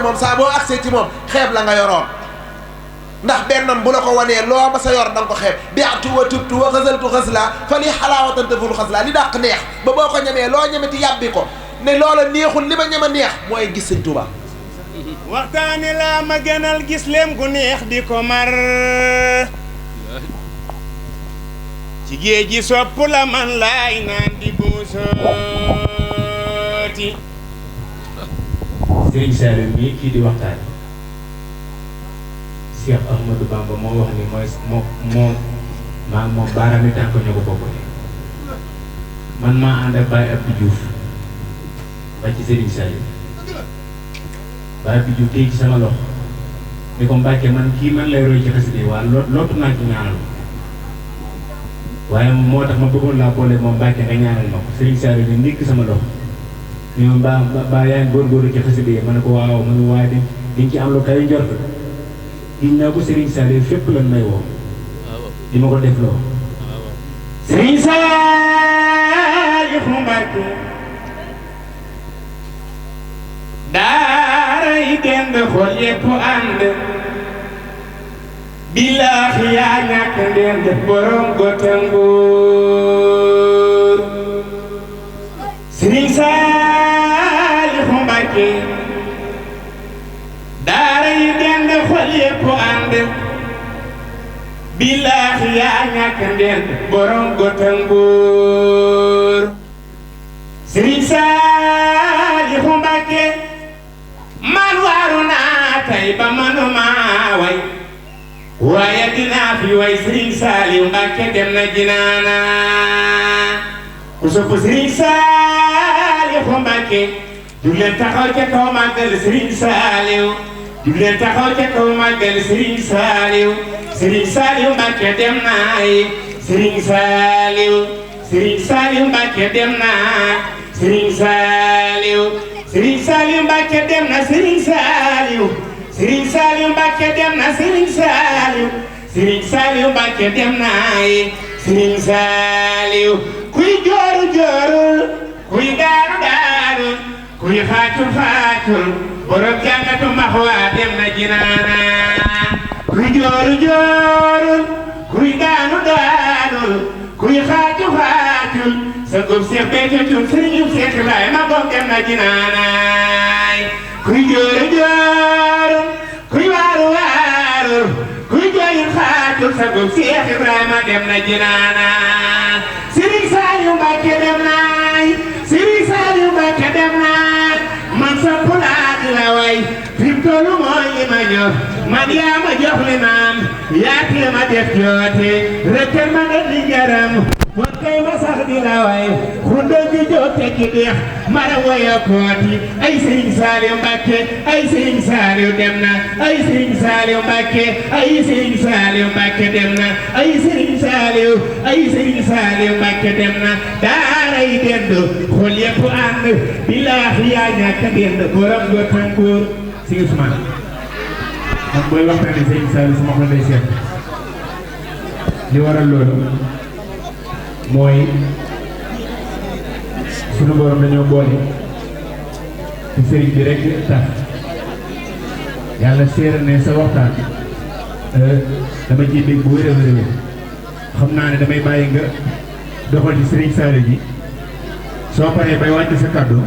moom saa boo agsee ci moom xeeb la nga yoroon ndax bennam bu la ko wanee loo ma sa yor da nga ko xeeb biatu wa tubtu wa xasaltu xasla fa li xalaawatan taful xasla li dàq neex ba boo ko ñemee loo ñemeti yàbbi ko ne loola neexul li ma ñem a neex mooy gis sëñ Tuubaa waxtaane laa ma gënal gis leem gu neex di ko mar ci géej gi sopp la man laay naan di buusooti Sëriñ Saliou mii kii di waxtaan Cheikh Ahmadou Bamba moo wax ni moom baaraami tànk ñoo ko bokk man maa ànd ak Baye Abdou Diouf ba ci Sëriñ Saliou Baye Abdou Diouf tey ci sama loxo ni ko Mbàkke man kii man lay roy ci xasida waa lootu naa ci ñaanal waaye moo tax ma bëggoon laa boole moom Mbàkke nga ñaanal ma ko Sëriñ Saliou ni ndikk sama loxo ni ma mbaa yaa ngi góorgóorlu ci xasida yi ma ne ko waaw ma ne waaye di ci am lu kay njort giñ naa ko Sëriñ Saliou fépp lan may woo di ma ko def loo Sëriñ Saliou Mbàkke daaray dend xol yépp ànd billaahi yaa ñàkk ndend borom Gotengoor Sëriñ Saliou Mbàkke daaray dend xol yépp ànd billaahi yaa ñàkk ndend borom Gotengoor Sëriñ Saliou Mbàkke man waaru naa tey ba manuma way waaye dinaa fi way Sëriñ Saliou Mbàkke dem na jinaana ku sopp Sëriñ Saliou Mbàkke jug leen taxaw ca kaw màggal Sëriñ Saliou jug leen taxaw ca kaw màggal Sëriñ Saliou Sëriñ Saliou Mbàkke dem na Sëriñ Saliou Sëriñ Saliou Mbàkke dem na Sëriñ Saliou Sëriñ Saliou Mbàkke dem na Sëriñ Saliou Sëriñ Saliou Mbàkke dem na Sëriñ Saliou Sëriñ Saliou Mbàkke dem na Sëriñ Saliou kuy jooru joorul kuy daaru daarul kuy xaacul xaacul borom jàngatu maxwa dem na jinaana kuy jooru joorul kuy daanu daanul kuy xaacul xaacul sa góob Seex Béthio Thioune sëriñu Seex Ibrahima moom dem na jinaanaay kuy jooru joorul kuy waaru waarul kuy jooyul xaacul sa góob Seex Ibrahima dem na jinaanaay Sëriñ Saliou Mbàkke dem naay Sëriñ Saliou Mbàkke dem naay man sa pulaat la way fim tollu mooy li ma ñor man yaa ma jox li naan yaa tee ma def joote rëkkal ma nga di jaram wan kay ma sax di la way xundal di joote ki deex mara waya kooti ay Sëriñ Saliou Mbàkke ay Sëriñ Saliou dem na ay Sëriñ Saliou Mbàkke ay Sëriñ Saliou Mbàkke dem na ay Sëriñ Saliou ay Sëriñ Saliou Mbàkke dem na daaray dend xol yépp ànd billaahi yaa ñàkk dend borom Gotengoor si Usmaan man booy waxtaane Sëriñ Saliou sama xol day seet li waral loolu mooy sunu borom dañoo boole ci sëriñ bi rek tax yàlla séer ne sa waxtaan dama ciy dégg bu wér a wér xam naa ne damay bàyyi nga doxal ci Sëriñ Saliou ji soo paree bay wàcc sa kàddu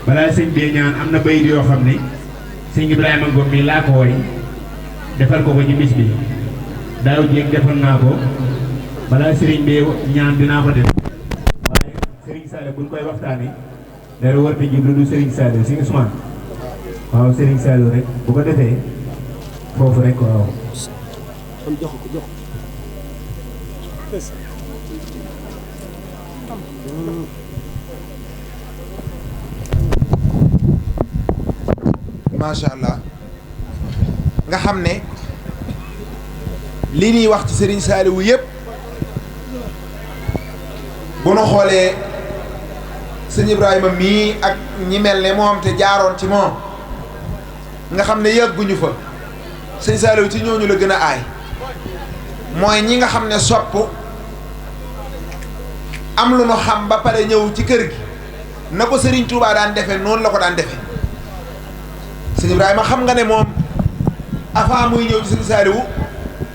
balaa sëñ bi ñaan am na bayit yoo xam ne sëñ Ibrahima Ngom mi laa ko woy defal ko ci bis bi daaw jéeg defal naa ko balaa sëriñ bi ñaan dinaa ko def waaye Sëriñ Saliou buñ koy waxtaanee dara war na jublu du Sëriñ Saliou si Ousmane waaw Sëriñ Saliou rek bu ko defee foofu rek waaw. macha allah nga xam ne li ñuy wax ci Sëriñ Saliou yëpp bu nu xoolee sëñ Ibrahima mii ak ñi mel ne moom te jaaroon ci moom nga xam ne yàgguñu fa sëñ Saliou ci ñooñu la gën a aay mooy ñi nga xam ne sopp am lu nu xam ba pare ñëw ci kër gi na ko Sëriñ Tuubaa daan defe noonu la ko daan defe sëñ Ibrahima xam nga ne moom avant muy ñëw ci sëñ Saaliwu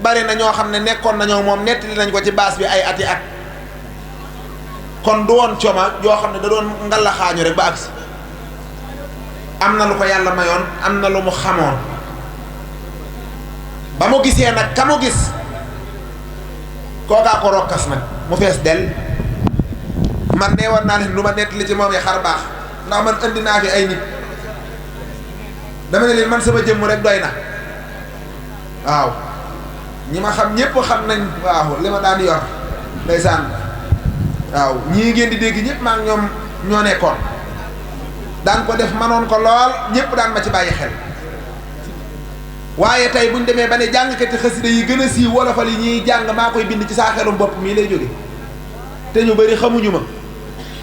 bari na ñoo xam ne nekkoon nañoo moom nettali nañ ko ci baas bi ay ati at kon du woon coma yoo xam ne da doon ngalaxaañu rek ba agsi am na lu ko yàlla mayoon am na lu mu xamoon ba mu gisee nag ka mu gis kookaa ko rokkas nag mu fees del man nee war naa leen lu ma nettali ci moom yi xar baax ndax man indi naa fi ay nit dama ne leen man sama jëmm rek doy na waaw ñi ma xam ñépp xam nañ waaw li ma daan yor ndeysaan waaw ñii ngeen di dégg ñëpp maa ngi ñoom ñoo nekkoon daan ko def manoon ko lool ñëpp daan ma ci bàyyi xel waaye tey buñ demee ba ne jàngkati xasida yi gën a siiw wolofal yi ñuy jàng maa koy bind ci saa xelum bopp mii lay jóge te ñu bëri xamuñu ma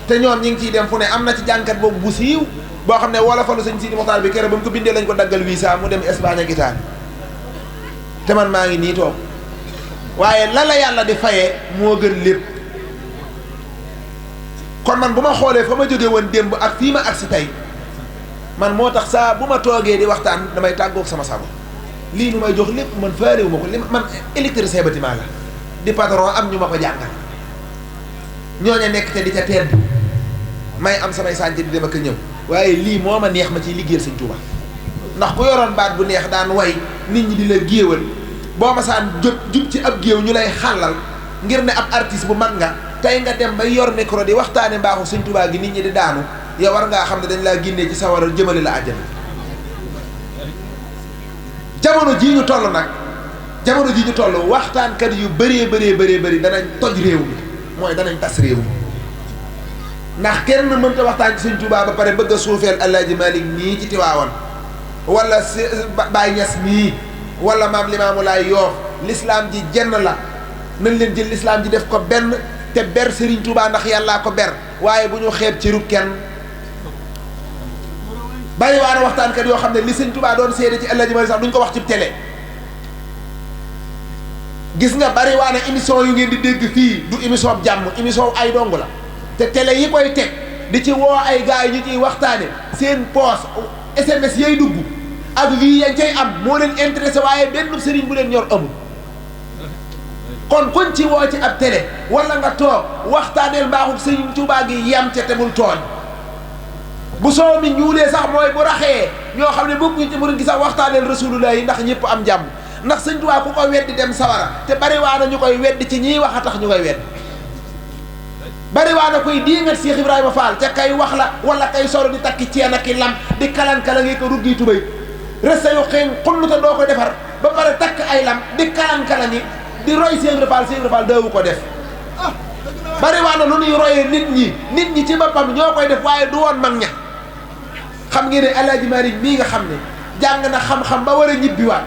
te ñoom ñi ngi ciy dem fu ne am na ci jàngkat boobu bu siiw boo xam ne wolofalu sëñ Sidi Moxtaar bi kere ba mu ko bindee lañ ko daggal visa mu dem Espagne ak Italie te man maa ngi nii toog waaye la yàlla di fayee moo gën lépp kon man bu ma xoolee fa ma jóge woon démb ak fii ma agsi tey man moo tax saa bu ma toogee di waxtaan damay tàggoog sama sago lii nu may jox lépp man faalewu ma ko li man électricien bâtiment la di patron am ñu ma ko jàngal ñooña nekk te di ca tedd may am samay sànc di dem ak ñëw waaye lii moo ma neex ma ciy liggéeyal Sëñ Tuuba ndax ku yoroon baat bu neex daan way nit ñi di la géewal boo ma saan jub ci ab géew ñu lay xàllal ngir ne ab artiste bu mag nga tey nga dem ba yor micro di waxtaane mbaaxu Sëñ Tuuba gi nit ñi di daanu yow war ngaa xam ne dañ laa génnee ci sawara jëmale la àjjana jamono jii ñu toll nag jamono jii ñu toll waxtaankat yu bëree danañ toj réew mi mooy danañ tas réew mi ndax kenn mënta waxtaan ci Sëñ Tuuba ba pare bëgg a suufeel Alaaji Malik nii ci Tiwaawan wala Baay Ñas nii wala Maam Limaamu Laay Yoof l'islam ji jenn la nañ leen jël l'islam ji def ko benn te ber Sëriñ Tuuba ndax yàllaa ko ber waaye bu ñu xeeb ci rub kenn bari waa na waxtaankat yoo xam ne li Sëñ Tuuba doon seede ci Alaaji Malik sax duñ ko wax ci télé gis nga bari waa na émission yu ngeen di dégg fii du émission jàmm émission ay dong la te télé yi koy teg di ci woo ay gars yi ñu ciy waxtaane seen poos SMS yay dugg ak vie yañ cay am moo leen intéressé waaye benn sëriñ bu leen ñor amul kon kuñ ci woo ci ab télé wala nga toog waxtaaneel mbaaxul Sëriñ Tuubaa gi yam ca te bul tooñ bu soow mi ñuulee sax mooy bu raxee ñoo xam ne bokkuñ ci murid gi sax waxtaaneel Rasulullah yi ndax ñëpp am jàmm ndax Sëñ Tuubaa ku ko weddi dem sawara te bari waa na ñu koy weddi ci ñiy wax a tax ñu koy weddi bari waa na koy dii nga Cheikh Ibrahima Fall ca kay wax la wala kay soro di takki ceen ak i lam di kalan-kala ngi ko ruggi tubay resta yu xëy xullu te doo ko defar ba pare takk ay lam di kalan-kala ngi di roy Cheikh Ibrahima Fall daawu ko def bari waa na lu ñuy royee nit ñi ci boppam ñoo koy def waaye du woon mag ña xam ngeen ne Alaaji Maalik mii nga xam ne jàng na xam-xam ba war a ñibbiwaat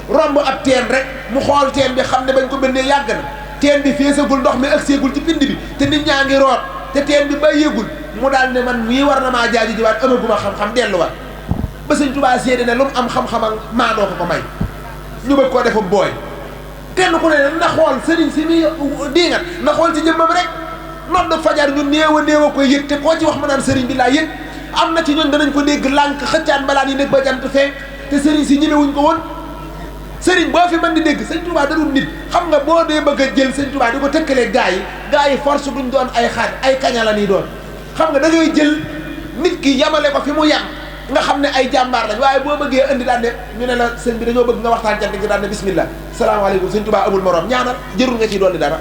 romb ab teen rek mu xool teen bi xam ne bañ ko bënnee yàgg na teen bi feesagul ndox mi ak seegul ci pind bi te nit ñaa ngi root te teen bi bay yëgul mu daal ne man mii war na maa jaaji jiwaat amaguma xam-xam delluwaat ba Sëñ Tuubaa seede ne lu mu am xam-xam ak maandoo ko may ñu bëgg koo defum booy kenn ku ne na xool sëriñ si muy diingat na xool ci jëmmam rek nodd fajar ñu néew a koy yëg te koo ci wax ma naan sëriñ bi laa yëg am na ci ñun danañ ko dégg lànk xëccaan balaan yi nekk ba jant fee te sëriñ si ñemewuñ ko woon sëriñ boo fi mën di dégg Sëñ Tuubaa darul nit xam nga boo dee bëgg a jël Sëñ Tuubaa di ko tëkkalee gaa yi force duñ doon ay xaaj ay kaña la nii doon xam nga da ngay jël nit ki yamale ko fi mu yam nga xam ne ay jàmbaar lañ waaye boo bëggee indi daan ne ñu ne la sëñ bi dañoo bëgg nga waxtaan jant gi daan ne bismillah salaamaaleykum Sëñ Tuubaa amul morom ñaanal jërul nga ciy dolli dara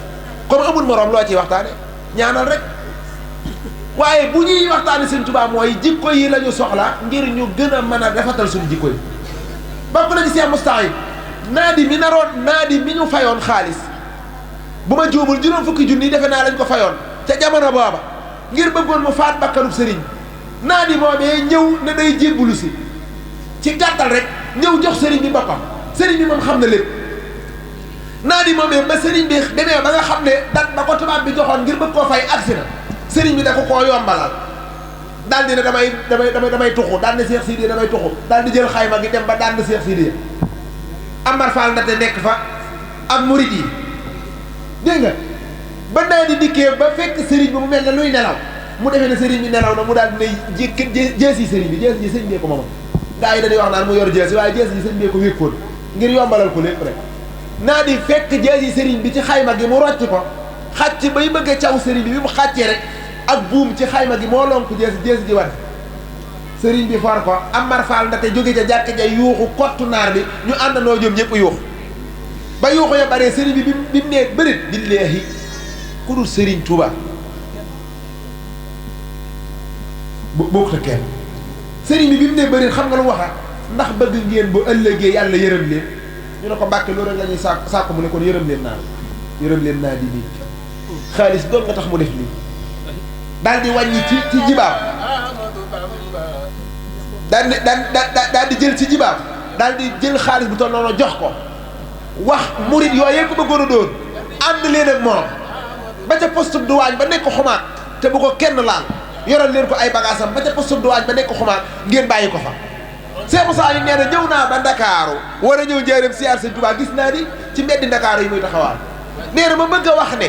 comme amul morom loo ciy waxtaane ñaanal rek waaye bu ñuy waxtaane Sëñ Tuubaa mooy jikko yi la ñu soxla ngir ñu gën a mën a defatal suñu jikko yi bokk na ci Cheikh Moustapha naadi mi ñu fayoon xaalis bu ma juumul juróom fukki junni defe naa lañ ko fayoon ca jamono booba ngir bëggoon mu faat bakkanub sëriñ naadi boobee ñëw ne day jébbulu si ci gàttal rek ñëw jox sëriñ bi boppam sëriñ bi moom xam na lépp naadi moomee ba sëriñ bi demee ba nga xam ne dat ba ko tubaab bi joxoon ngir bëgg koo fay agsi na sëriñ bi da ko koo yombalal daal di ne damay tuxu daal di Cheikh Sidi damay tuxu daal di jël xayma gi dem ba daal di Cheikh Sidi Amar Fall ndate nekk fa ak murid yi dégg nga ba naa di dikkee ba fekk sëriñ bi mu mel ne luy nelaw mu defee ne sëriñ bi nelaw na mu daal di ne jékki jeesi sëriñ bi jeesi sëriñ bee ko moom gaa yi dañuy wax naan mu yor jeesi waaye jeesi yi sëñ bee ko wékkoon ngir yombalal ko lépp rek naa di fekk jeesi sëriñ bi ci xayma gi mu rocc ko xàcc bay bëgg a caw sëriñ bi mu xàccee rek ak buum ci xayma gi moo lonk jeesi ji wat sëriñ bi for ko Amar Fall ndate jóge ca jàkk ja yuuxu kottu naar bi ñu àndandoo ñoom ñëpp yuuxu ba yuuxu ya bare sëriñ bi bi mu nee bërit billaahi ku dul sëriñ Tuuba bokkut ak kenn sëriñ bi mu nee bërit xam nga lu waxa ndax bëgg ngeen bu ëllëgee yàlla yërëm leen ñu ne ko Mbàkke loolu rek la ñuy sàkku mu ne kon yërëm leen naa di nii xaalis doon nga tax mu def lii daal di wàññi ci jibaam daal di jël ci jibaam daal di jël xaalis bu toll noonu jox ko wax murit yooyu yëpp ko bëggoon a doon ànd leen ak moom ba ca poste douane ba nekk xumaat te bu ko kenn laal yoral leen ko ay bagaasam ba ca poste douane ba nekk xumaat ngeen bàyyi ko fa Cheikh Moussa yi nee na ñëw naa ba Ndakaaru war a ñëw njëriñ siyaar Sëñ Tuubaa gis naa ni ci mbeddi Ndakaaru yi muy taxawaal nee na ma bëgg a wax ne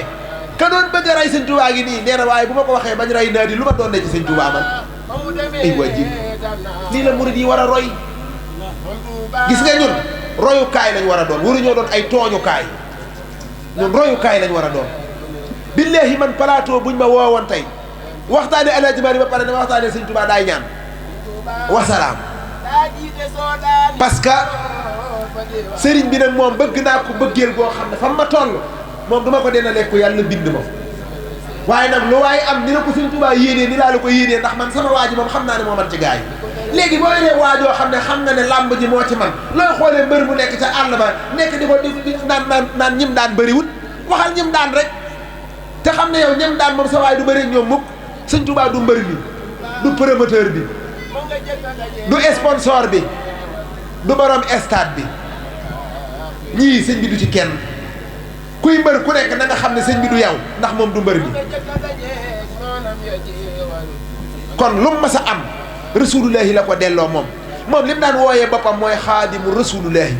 ka doon bëgg a rey Sëñ Tuubaa gi nii nee na waaye bu ma ko waxee bañ rey naa di lu ma doon ne ci Sëñ Tuubaa man ay waa ji lii la murid yi war a roy gis nga ñun royukaay lañ war a doon waruñoo doon ay tooñukaay ñun royukaay lañ war a doon billaahi man plateau buñ ma woowoon tey waxtaane Alaaji Maalik ba pare dama waxtaane Sëñ Tuubaa daay ñaan wasalaam parce que sëriñ bi nag moom bëgg naa ko bëggeel goo xam ne fa ma toll moom duma ko dena lekk yàlla bind ma waaye nag lu waaye am ni la ko Sëñ Tuubaa yéenee ni laa la ko yéenee ndax man sama waa ji moom xam naa ne moo man ci gaa yi léegi boo yoree waajoo xam ne xam nga ne làmb ji moo ci man looy xoolee mbër mu nekk ca àll ba nekk di ko di naan ñim daan bëriwut waxal ñim daan rek te xam ne yow ñim daan moom sa waay du bëri ñoom mukk Sëñ Tuubaa du mbër bi du promoteur bi du sponsor bi du borom stade bi ñii sëñ bi du ci kenn kuy mbër ku nekk na nga xam ne sëñ bi du yow ndax moom du mbër bi kon lu mu mas a am rasulullahi la ko delloo moom li mu daan wooyee boppam mooy xaadimu rasulullahi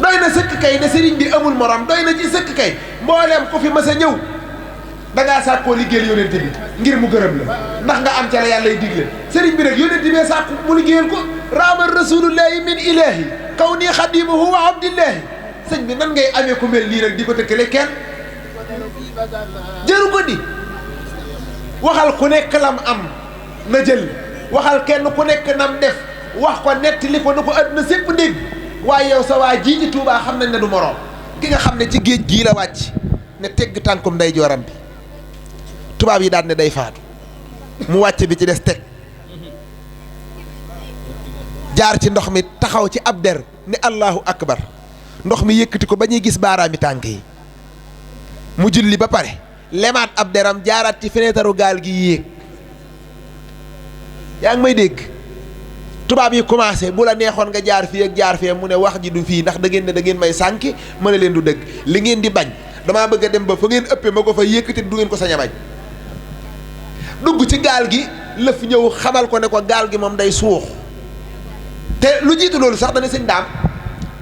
doy na sëkk kay ne sëriñ bi amul morom doy na ci sëkk kay mbooleem ku fi mas a ñëw dangaa sàkkoo liggéeyal yonent bi ngir mu gërëm la ndax nga am ca la yàlla digle sëriñ bi nag yonent bi sàkku mu liggéeyal ko raama rasulullahi min ilahi kaw nii xadimuhu wa abdillahi sëñ bi nan ngay amee ku mel nii nag di ko tëkkale kenn jëru ko di waxal ku nekk lam am na jël waxal kenn ku nekk nam def wax ko nettali ko na ko àdduna sépp dégg waaye yow sa waa jii ci Tuubaa xam nañ ne du moroom ki nga xam ne ci géej gii la wàcc ne tegg tànkum nday jooram bi tubaab yi daan ne day faatu mu wàcc bi ci des teg jaar ci ndox mi taxaw ci ab der ne allahu akbar ndox mi yëkkati ko ba ñuy gis baaraami tànk yi mu julli ba pare lemaat ab deram jaaraat ci fenêtre gaal gi yéeg yaa ngi may dégg tubaab yi commencé bu la neexoon nga jaar fii ak jaar fee mu ne wax ji du fii ndax da ngeen ne da ngeen may sànki ma ne leen du dëgg li ngeen di bañ damaa bëgg a dem ba fa ngeen ëppee ma ko fa yëkkati du ngeen ko sañ a bañ dugg ci gaal gi lëf ñëw xamal ko ne ko gaal gi moom day suux te lu jiitu loolu sax dana sëñ daam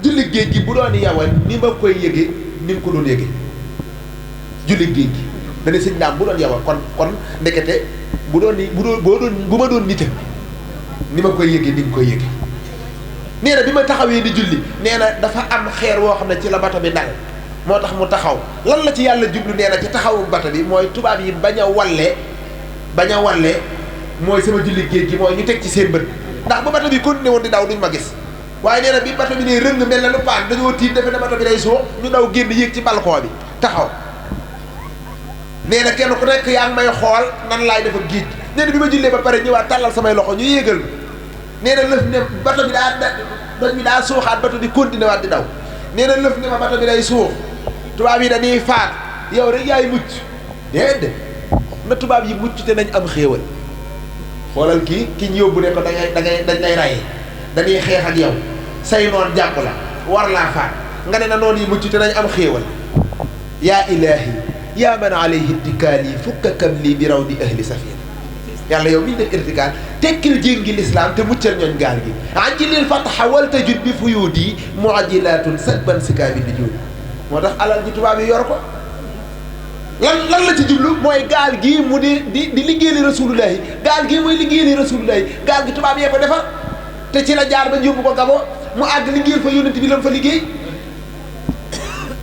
julli géej gi bu doon yawal ni ma koy yëgee ni nga ko doon yëgee julli géej gi dana sëñ daam bu doon yawal kon ndekete bu ma doon nite ni ma koy yëgee ni nga koy yëgee nee na bi ma taxawee di julli nee na dafa am xeer woo xam ne ci la bato bi dal moo tax mu taxaw lan la ci yàlla jublu nee na ci taxawu bato bi mooy tubaab yi bañ a wallee mooy sama julli géej gi mooy ñu teg ci seen bët ndax bu bato bi continué woon di daw duñ ma gis waaye nee na bi bato bi ne rëng mel na lu paan dañoo tiit defe ne bato bi day suux ñu daw génn yéeg ci balcon bi taxaw nee na kenn ku nekk yaa ngi may xool nan laay def ak géej nee na bi ma jullee ba pare ñëwaat tàllal samay loxo ñu yéegal nee na lëf ne bato bi daa suuxaat bato bi continué waat di daw nee na lëf ne ma bato bi day suux tubaab yi dañuy faat yow rek yaay mucc déedéet na tubaab yi mucc te nañ am xéewal xoolal ki ñu yóbbu ne ko dañ lay rayee dañuy xeex ak yow say noon jàpp la war laa faat nga ne na noon yi mucc te nañ am xéewal yaa ilaahi yaa man alayhi ittikaali fukkakam lii bi raw di ahli safina yàlla yow miñ def irtikaal tekkil jéngi lislaam te muccal ñooñ gaal gi ajjilil fataha wal tajud bi fuyuudi muajilatun sadban sika bi di juudi moo tax alal ji tubaab yi yor ko lan la ci jublu mooy gaal gii mu di liggéeyali rasulullahi gaal gii mooy liggéeyali rasulullahi gaal gi tubaab yee ko defar te ci la jaar ba yóbbu ko Gabon mu àgg liggéeyal fa yónnent bi la mu fa liggéey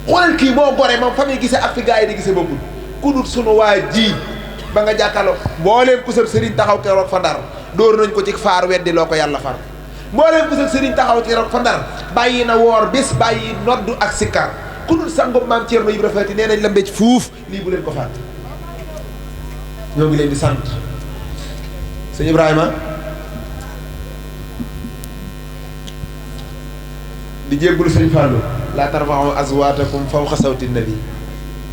xoolal kii boo gore moom fa muy gisee ak fi gars yi di gisee bokkul ku dul sunu waa ji ba nga jàkkaarloo mbooleem ku sëb sëriñ taxaw keroog fa Ndar dóor nañ ko ci faar weddi loo ko yàlla far mbooleem ku sëb sëriñ taxaw keroog fa Ndar bàyyi na woor bés bàyyi noddu ak sikkar ku dul sangom maam Thierno Ibra Faty nee nañ la mbéj fuuf lii bu leen ko fàtte ñoo ngi leen di sant sëñ Ibrahima di jéggulu sëñ Fallou laa tarfa'u azwaatakum fawqa sawti nabi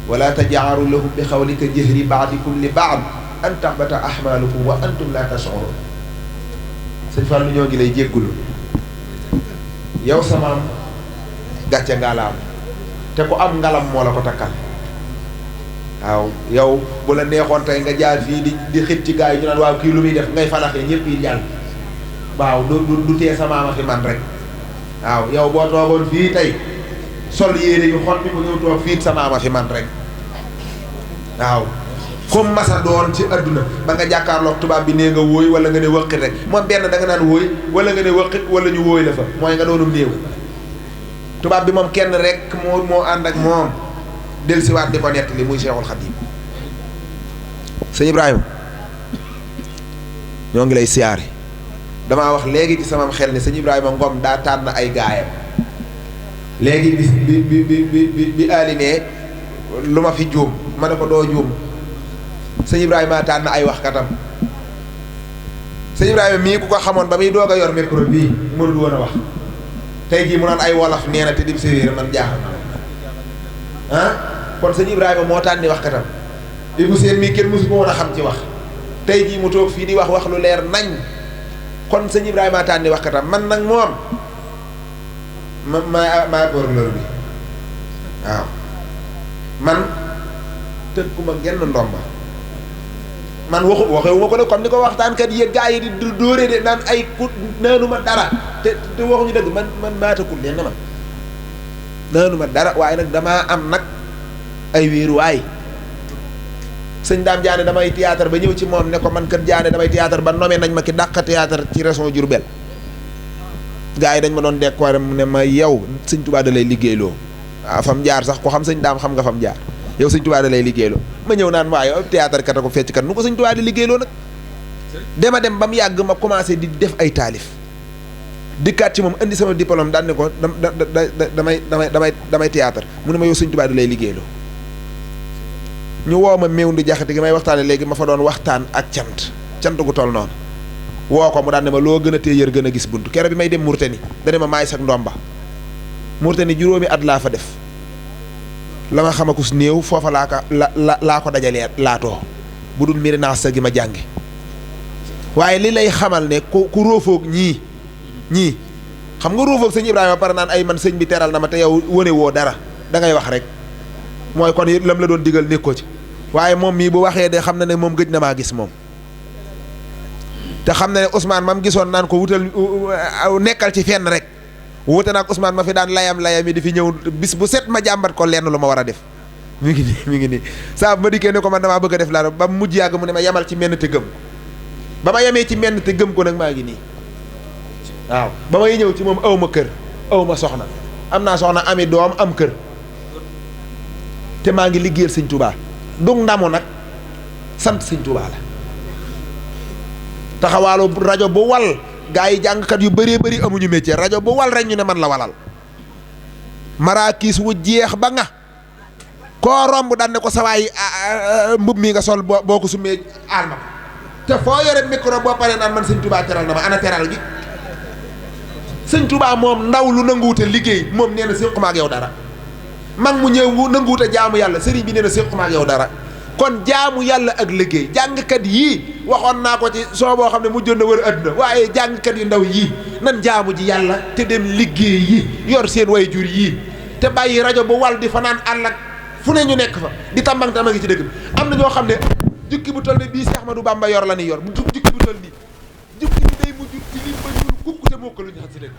wala tajaaru lahum bi xawlika jahri baadikum li baad an tahbata ahmaalukum wa antum la tash'urun sëñ Fallou ñoo ngi lay jéggulu yow samaam gàcce ngaalaam te ku am ngalam moo la ko takkal waaw yow bu la neexoon tey nga jaar fii di xit ci gars yi ñu naan waaw kii lu muy def ngay falaxee ñëpp yi jàll waaw du tee sa maama fi man rek waaw yow boo toogoon fii tey sol yére yu xot bi mu ñëw toog fii sa maama fi man rek waaw comme masa doon ci adduna ba nga jàkkaarloog tubaab bi nee nga wóoy wala nga ne wëqit rek moom benn da nga naan wóoy wala nga ne wëqit wala ñu wóoy la fa mooy nga doonum néew tubaab bi moom kenn rek moo ànd ak moom dellusiwaat di ko nettali muy Cheikhul Khadim sëñ Ibrahima ñoo ngi lay siyaare damaa wax léegi ci sama xel ne sëñ Ibrahima Ngom daa tànn ay gaayam léegi bi alinee lu ma fi juum ma ne ko doo juum sëñ Ibrahima tànn ay waxkatam sëñ Ibrahima mii ku ko xamoon ba muy doog a yor micro bii mënul woon a wax tey jii mu naan ay wolof nee na te dim séeréer man jaaxal ah kon sëñ Ibrahima moo tànni waxkatam Ibou Sène mii kenn mësu ko woon a xam ci wax tey jii mu toog fii di wax lu leer nañ kon sëñ Ibrahima tànni waxkatam man nag moom maa gouverneur bi waaw man tënkuma genn ndomba man waxewuma ko de comme ni ko waxtaankat yi gaa yi di dóore de naan ay ku naanuma dara te waxuñu dëgg man maatakul lenn man naanuma dara waaye nag damaa am nag ay wéeruwaay sëñ Daam Jaane damay théâtre ba ñëw ci moom ne ko man kat Jaane damay théâtre ba nommé nañ ma ki dàq théâtre ci région Diourbel gaa yi dañ ma doon décorer mu ne ma yow sëñ Tuubaa da lay liggéeyloo waaw fam jaar sax ko xam sëñ Daam xam nga fam jaar yow sëñ Tuubaa da lay liggéeyloo ma ñëw naan waaye théâtre kat ko fecc kat nu ko sëñ Tuubaa di liggéeyloo nag dema dem ba mu yàgg ma commencé di def ay taalif dikkaat ci moom indi sama diplôme daan ne ko damay théâtre mu ne ma yow sëñ Tuubaa da lay liggéeyloo ñu woo ma méew ndi jaxati gi may waxtaane léegi ma fa doon waxtaan ak cant gu toll noonu woo ko mu daan ne ma loo gën a tee yër gën a gis bunt kere bi may dem Mauritanie dane ma maay sak ndomba Mauritanie juróomi at laa fa def la ma xamakus néew foofa laa ko dajalee laatoo bu dul Médina sa gi ma jànge waaye li lay xamal ne ku róofoog ñii xam nga róofoog sëñ Ibrahima pare naan ay man sëñ bi teral na ma te yow wane woo dara da ngay wax rek mooy kon lam la doon digal nekkoo ci waaye moom mii bu waxee de xam na ne moom gëj na maa gis moom te xam na ne Ousmane mam gisoon naan ko wutal nekkal ci fenn rek wute naag Ousmane ma fi daan layam yi di fi ñëw bis bu set ma jàmbat ko lenn lu ma war a def mi ngi nii saa bu ma dikkee ne ko man damaa bëgg a def laa ba mujj yàgg mu ne ma yemal ci menn te gëm ba ma yemee ci menn te gëm ko nag maa ngi nii waaw ba may ñëw ci moom aw ma kër aw ma soxna am naa soxna ami doom am kër te maa ngi liggéeyal sëñ Touba du ndamu nag sant sëñ Touba la taxawaalu rajo bu wal gaa yi jàngkat yu bëree bëri amuñu métier rajo bu wal rek ñu ne man la walal maraakiis wu jeex ba nga koo romb daan ne ko sawaay mbub mi nga sol boo ko summee aal ma ko te foo yore micro boo paree naan man sëñ Touba teral na ma ana teral gi sëñ Touba moom ndaw lu nanguwute liggéey moom nee na séquma ak yow dara mag mu ñëw nanguwute jaamu yàlla sëriñ bi nee na séquma ak yow dara kon jaamu yàlla ak liggéey jàngkat yii waxoon naa ko ci soo boo xam ne mujjoon na wër adduna waaye jàngkat yu ndaw yii nan jaamu ji yàlla te dem liggéey yi yor seen way jur yii te bàyyi rajo bu wal di fanaan àll ak fu ne ñu nekk fa di tambang tambangi ci dëkk bi am na ñoo xam ne jukki bu toll ne bii Seex Ahmadu Bamba yor la ni yor bu jukki bu toll nii jukki bi day mujj ci lim ba ñuul kukk te moo ko lu ñu xam si dëkk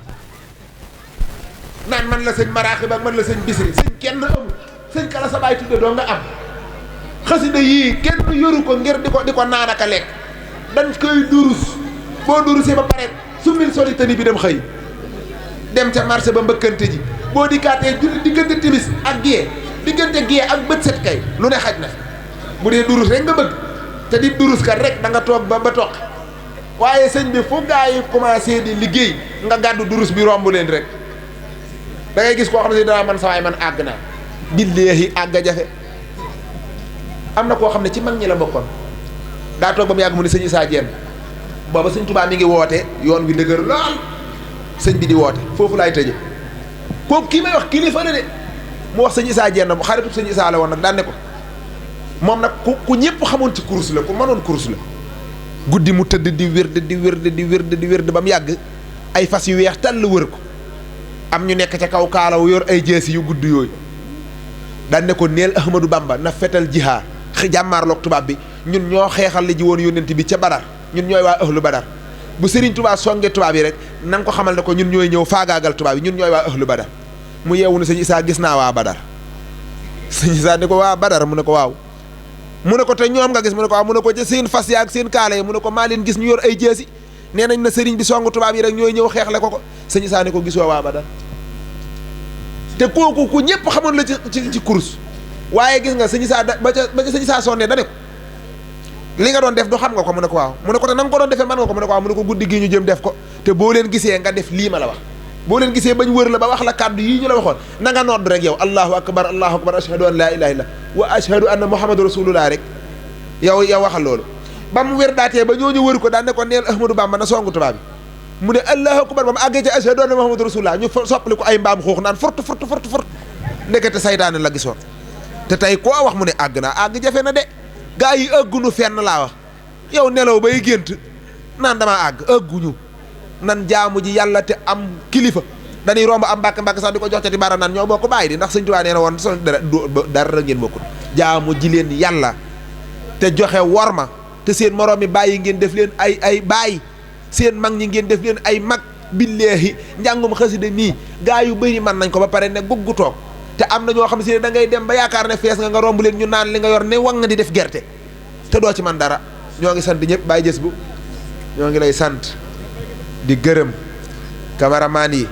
naan man la sëñ maraaxib ak man la sëñ bisri sëñ kenn amul sëñ kala sa baay tudde doo nga am xasida yii kenn yoru ko ngir di ko naan ak a lekk dañ koy durus boo durusee ba pare summil soli tani bi dem xëy dem ca marché ba mbëkkante ji boo dikkaatee julli diggante timis ak gée diggante gée ak bët set kay lu ne xaj na bu dee durus rek nga bëgg te di durus kat rek da nga toog ba toog waaye sëñ bi fu gaa yi commencé di liggéey nga gàddu durus bi romb leen rek da ngay gis koo xam ne si dana man sawaay man àgg naa billaahi àgg a jafe am na koo xam ne ci mag ñi la bokkoon daa toog ba mu yàgg mu ne sëñ Issa Diène booba sëñ Tuubaa mi ngi woote yoon wi dëgër lool sëñ bi di woote foofu laay tëje kooku kii may wax kilifa la de mu wax sëñ Issa Diène mu xaritu sëñ Issa la woon nag daan ne ko moom nag ku ñëpp xamoon ci kurus la ku mënoon kurus la guddi mu tëdd di wérd ba mu yàgg ay fas yu weex tàll wër ko am ñu nekk ca kaw kaalaw yor ay jeesi yu gudd yooyu daan ne ko neel Ahmadou Bamba na fetal jihaar jàmmaarloog tubaab bi ñun ñoo xeexal li ji woon yónnent bi ca Badar ñun ñooy waa ahlu Badar bu Serigne Touba songe tubaab yi rek na nga ko xamal ne ko ñun ñooy ñëw faagaagal tubaab yi ñun ñooy waa ahlu Badar mu yeewu ne sëñ Issa gis naa waa Badar sëñ Issa ne ko waa Badar mu ne ko waaw mu ne ko te ñoom nga gis mu ne ko waaw mu ne ko ca seen fas ya ak seen kaala yi mu ne ko maa leen gis ñu yor ay jeesi nee nañ na sëriñ bi song tubaab yi rek ñooy ñëw xeexle ko sëñ Issa ne ko gisoo waa Badar te kooku ku ñëpp xamoon la ci kurus waaye gis nga sëñ Issa ba ca sëñ Issa sonnee da ne ko li nga doon def du xam nga ko mu ne ko waaw mu ne ko te na nga ko doon defee man nga ko mu ne ko waaw mu ne ko guddi gi ñu jëm def ko te boo leen gisee nga def lii ma la wax boo leen gisee bañ wër la ba wax la kàddu yii ñu la waxoon na nga nodd rek yow allahu akbar ashhadu an laa ilaha illa wa ashhadu anna muhammadu rasulullah rek yow waxal loolu ba mu wér daatee ba ñooñu wër ko daan ne ko neel Ahmadou Bamba na songu tubaab bi mu ne allahu akbar ba mu àggee ca ashhadu anna muhammadu rasulullah ñu soppali ko ay mbaam xuux naan fort ndekete saytaane la gisoon te tey koo wax mu ne àgg naa àgg jafe na de gaa yi ëggunu fenn laa wax yow nelaw bay gént naan damaa àgg ëgguñu nan jaamu ji yàlla te am kilifa dañuy romb am mbàkk sax di ko jox ca ti baara naan ñoo bokk bàyyi di ndax sëñ Tuubaa nee na woon so dara ngeen bokkul jaamu ji leen yàlla te joxe worma te seen moroom mi bàyyi ngeen def leen ay bàyyi seen mag ñi ngeen def leen ay mag billaahi njàngum xasida nii gaa yu bëri man nañ ko ba pare ne guggu toog te am na ñoo xam si ne da ngay dem ba yaakaar ne fees nga romb leen ñu naan li nga yor ne wang di def gerte te doo ci man dara ñoo ngi sant ñëpp bàyyi jës bu ñoo ngi lay sant di gërëm cameraman yi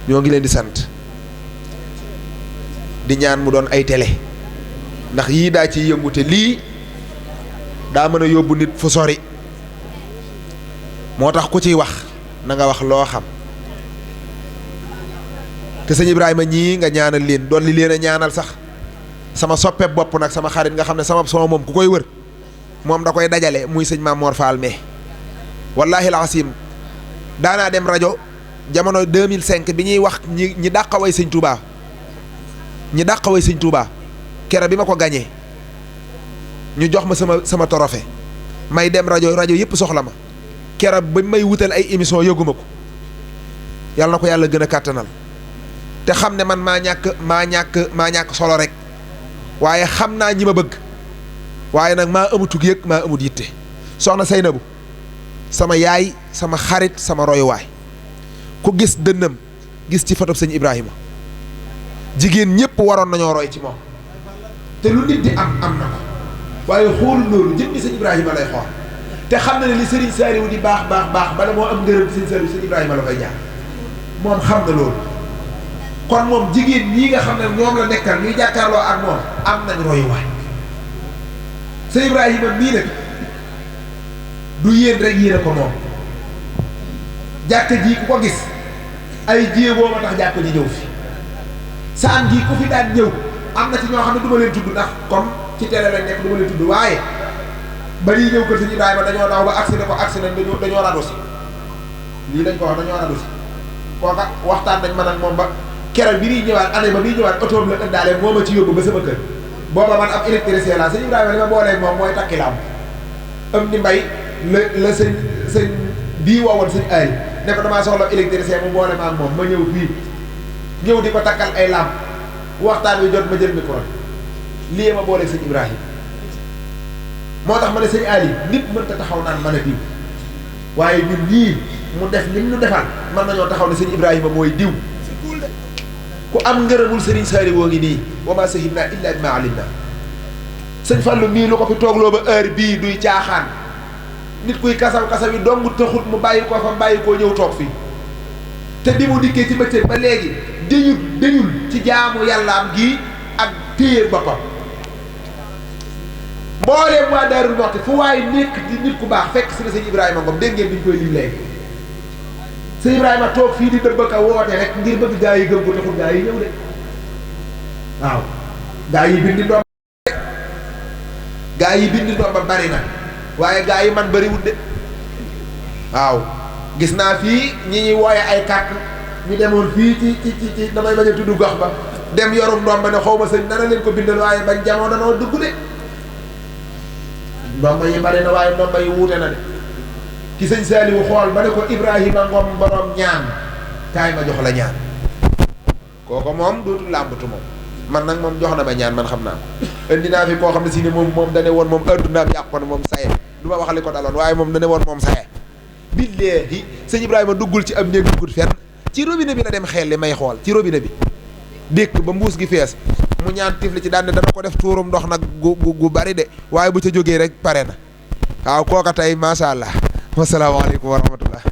ñoo ngi leen di sant di ñaan mu doon ay télé ndax yii daa ciy yëngu te lii daa mën a yóbbu nit fu sori moo tax ku ciy wax na nga wax loo xam te sëñ Ibrahima ñii nga ñaanal leen doon li leen a ñaanal sax sama soppe bopp nag sama xarit nga xam ne sama moom ku koy wër moom da koy dajale muy sëñ Maam Mor Fall mais wallahi alazim daanaa dem rajo jamono 2005 bi ñuy wax ñi dàqaway sëñ Touba ñi dàqaway sëñ Touba kere bi ma ko gañee ñu jox ma sama trophée may dem rajo yëpp soxla ma kere ba may wutal ay émission yëguma ko yàlla na ko yàlla gën a kàttanal te xam ne man maa ñàkk solo rek waaye xam naa ñi ma bëgg waaye nag maa amutug yëg maa amut yitte soxna Seynabu sama yaay sama xarit sama royuwaay ku gis dënnam gis ci fotob sëñ Ibrahima jigéen ñëpp waroon nañoo roy ci moom te lu nit di am na ko waaye xool loolu jëmmi sëñ Ibrahima lay xool te xam na ne li Serigne Saliou di baax bala moo am ngërëm sëñ Saliou sëñ Ibrahima la koy jaar moom xam na loolu kon moom jigéen ñii nga xam ne ñoom la nekkal ñuy jàkkaarloo ak moom am nañ royuwaay sëñ Ibrahima mii nag du yéen rek yéen a ko moom jàkka ji ku ko gis ay jéegoo ma tax jàkka ji ñëw fi saan ji ku fi daan ñëw am na ci ñoo xam ne du ma leen tudd ndax comme ci télé lañ nekk du ma leen tudd waaye ba ñuy ñëw kër sëñ Ibrahima dañoo daw ba agsi ne ko agsi nañ dañoo radu si lii lañ ko wax dañoo radu si kooka waxtaan nañ man ak moom ba keroog bi ñuy ñëwaat année ba bi ñuy ñëwaat oto bi la ëndaale moo ma ci yóbbu ba sama kër booba man am électricien la sëñ Ibrahima li ma boolee moom mooy takki lamp am ni mbay la sëñ bii woowoon sëñ ay ne ko damaa soxla électricien mu boole ma ak moom ma ñëw fii ñëw di ko takkal ay lamp waxtaan wi jot ma jël micro lii ma boolee sëñ Ibrahima moo tax ma ne sëñ Ali nit mënta taxaw naan mën a diw waaye ñun ñii mu def lim ñu defal mën nañoo taxaw ne sëñ Ibrahima mooy diw ku am ngërëmul Serigne Saliou woo ngi nii wa maa shahidnaa illaa bimaa alimnaa sëñ Fallu mii lu ko fi toogloo ba heure bii duy caaxaan nit kuy kasaw-kasaw yi dong taxut mu bàyyi ko fa bàyyi koo ñëw toog fii te bi mu dikkee ci bëccëg ba léegi dañul ci jaamu yàllaam gii ak téye boppam mbooleem waa Daarul Muxti fu waaye nekk di nit ku baax fekk si na sëñ Ibrahima Ngom dégg ngeen bi ñu koy lim léegi sëñ Ibrahima toog fii di dëbb ka woote rek ngir bëgg gaa yi gëm ko taxul gaa yi ñëw de waaw gaa yi bindi ndoom gaa yi bindi ndoom ba bari na waaye gaa yi man bariwul de waaw gis naa fii ñi ñuy wooye ay carte ñu demoon fii ci damay bañ a tudd gox ba dem yorum ndoom ba ne xaw ma sëñ nana leen ko bindal waaye bañ jamono noo dugg de ndomba yi bari na waaye ndomba yi wuute na de ki sëñ Saaliwu xool ba ne ko Ibrahima Ngom borom ñaan kaay ma jox la ñaan kooko moom dootul làmbatu moom man nag moom jox na ma ñaan man xam naa indi naa fi koo xam ne si ne moom dane woon moom addunaam yàqu na moom saye du ma wax li ko daloon waaye moom dane woon moom saye billaahi sëñ Ibrahima duggul ci am néeg duggul fenn ci robinet bi la dem xel li may xool ci robinet bi dékk ba mbuus gi fees mu ñaan tifli ci daan ne dana ko def tuurum ndox nag gu bari de waaye bu ca jógee rek pare na waaw kooka tey macha allah wasalaamaaleykum wa rahmatullah